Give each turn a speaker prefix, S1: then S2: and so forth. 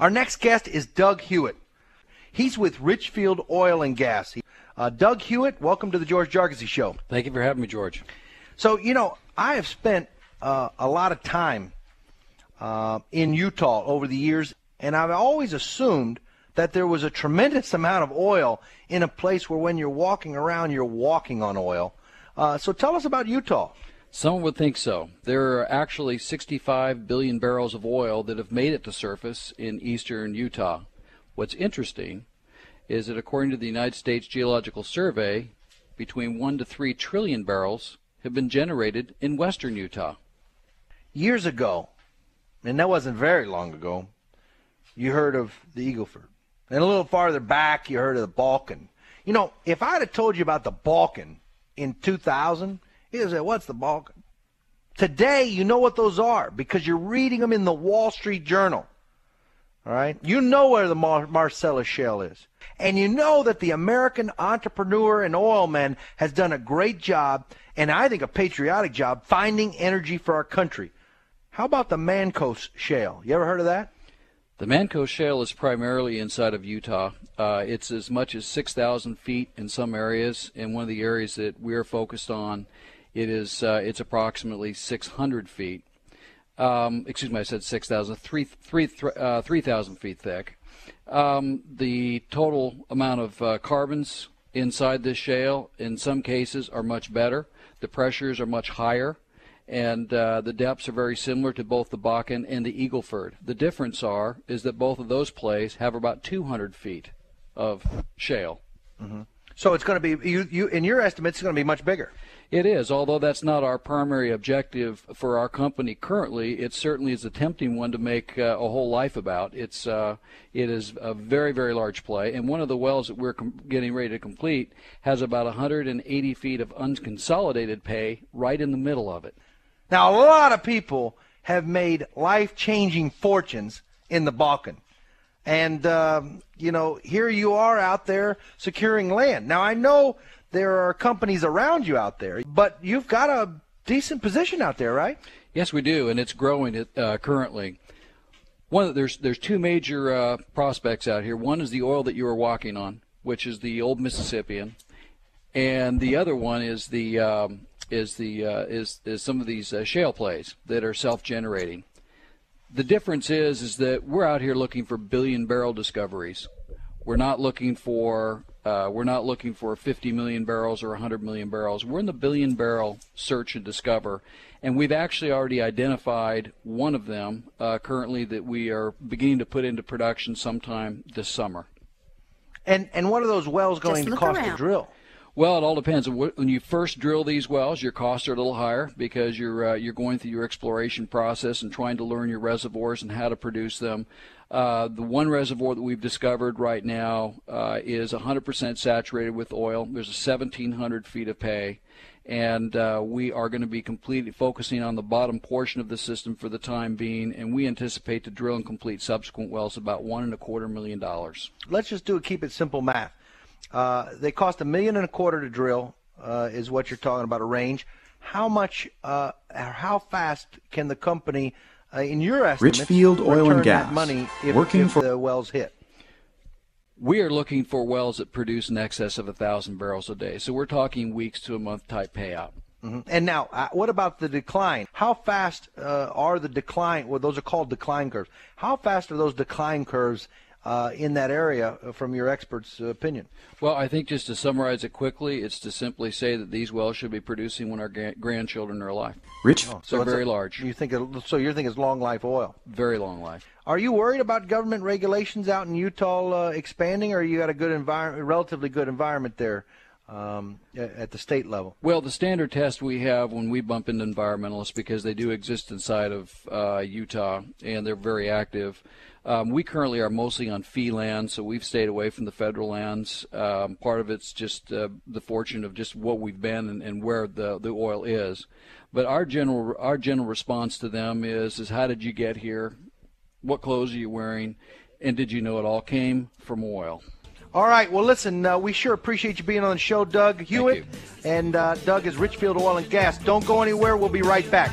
S1: Our next guest is Doug Hewitt. He's with Richfield Oil and Gas. Doug Hewitt, welcome to the George Jaresky Show.
S2: Thank you for having me, George.
S1: So, I have spent a lot of time in Utah over the years, and I've always assumed that there was a tremendous amount of oil in a place where when you're walking around, you're walking on oil. So tell us about Utah.
S2: Some would think so. There are actually 65 billion barrels of oil that have made it to surface in eastern Utah. What's interesting is that according to the United States Geological Survey, between 1 to 3 trillion barrels have been generated in western Utah.
S1: Years ago, and that wasn't very long ago, you heard of the Eagle Ford. And a little farther back, you heard of the Balkan. If I'd have told you about the Balkan in 2000, you'd say, what's the Balkan? Today, you know what those are because you're reading them in the Wall Street Journal. All right? You know where the Marcellus Shale is. And you know that the American entrepreneur and oilman has done a great job, and I think a patriotic job, finding energy for our country. How about the Mancos Shale? You ever heard of that?
S2: The Mancos Shale is primarily inside of Utah. It's as much as 6,000 feet in some areas. In one of the areas that we're focused on, it's approximately 600 feet. Excuse me, I said 6,000, 3,000 feet thick. The total amount of carbons inside this shale, in some cases, are much better. The pressures are much higher, and the depths are very similar to both the Bakken and the Eagle Ford. The difference is that both of those plays have about 200 feet of shale.
S1: Mm-hmm. So it's going to be, in your estimates, it's going to be much bigger.
S2: It is, although that's not our primary objective for our company currently. It certainly is a tempting one to make a whole life about. It is a very, very large play, and one of the wells that we're getting ready to complete has about 180 feet of unconsolidated pay right in the middle of it.
S1: Now, a lot of people have made life-changing fortunes in the Balkan. And, here you are out there securing land. Now, I know there are companies around you out there, but you've got a decent position out there, right?
S2: Yes, we do, and it's growing currently. There's two major prospects out here. One is the oil that you are walking on, which is the old Mississippian, and the other one is some of these shale plays that are self-generating. The difference is that we're out here looking for billion-barrel discoveries. We're not looking for 50 million barrels or 100 million barrels. We're in the billion-barrel search and discover, and we've actually already identified one of them currently that we are beginning to put into production sometime this summer.
S1: And what are those wells going to cost to drill?
S2: Well, it all depends. When you first drill these wells, your costs are a little higher because you're going through your exploration process and trying to learn your reservoirs and how to produce them. The one reservoir that we've discovered right now is 100% saturated with oil. There's 1,700 feet of pay, and we are going to be completely focusing on the bottom portion of the system for the time being, and we anticipate to drill and complete subsequent wells about $1.25 million.
S1: Let's just keep it simple math. They cost $1.25 million to drill, is what you're talking about, a range. How much, how fast can the company, in your estimates,
S3: Richfield Oil and Gas,
S1: that money if the wells hit?
S2: We are looking for wells that produce in excess of 1,000 barrels a day. So we're talking weeks to a month type payout.
S1: Mm-hmm. And now, what about the decline? How fast are the decline? Well, those are called decline curves. How fast are those decline curves in that area, from your expert's opinion?
S2: Well, I think just to summarize it quickly, it's to simply say that these wells should be producing when our grandchildren are alive.
S1: So
S2: very large.
S1: You're thinking it's long life oil.
S2: Very long life.
S1: Are you worried about government regulations out in Utah expanding, or you got a good relatively good environment there at the state level?
S2: Well, the standard test we have when we bump into environmentalists, because they do exist inside of Utah and they're very active. We currently are mostly on fee land, so we've stayed away from the federal lands. Part of it's just the fortune of just what we've been and where the oil is. But our general response to them is how did you get here? What clothes are you wearing? And did you know it all came from oil?
S1: All right. Well, listen, we sure appreciate you being on the show, Doug Hewitt. And Doug is Richfield Oil and Gas. Don't go anywhere. We'll be right back.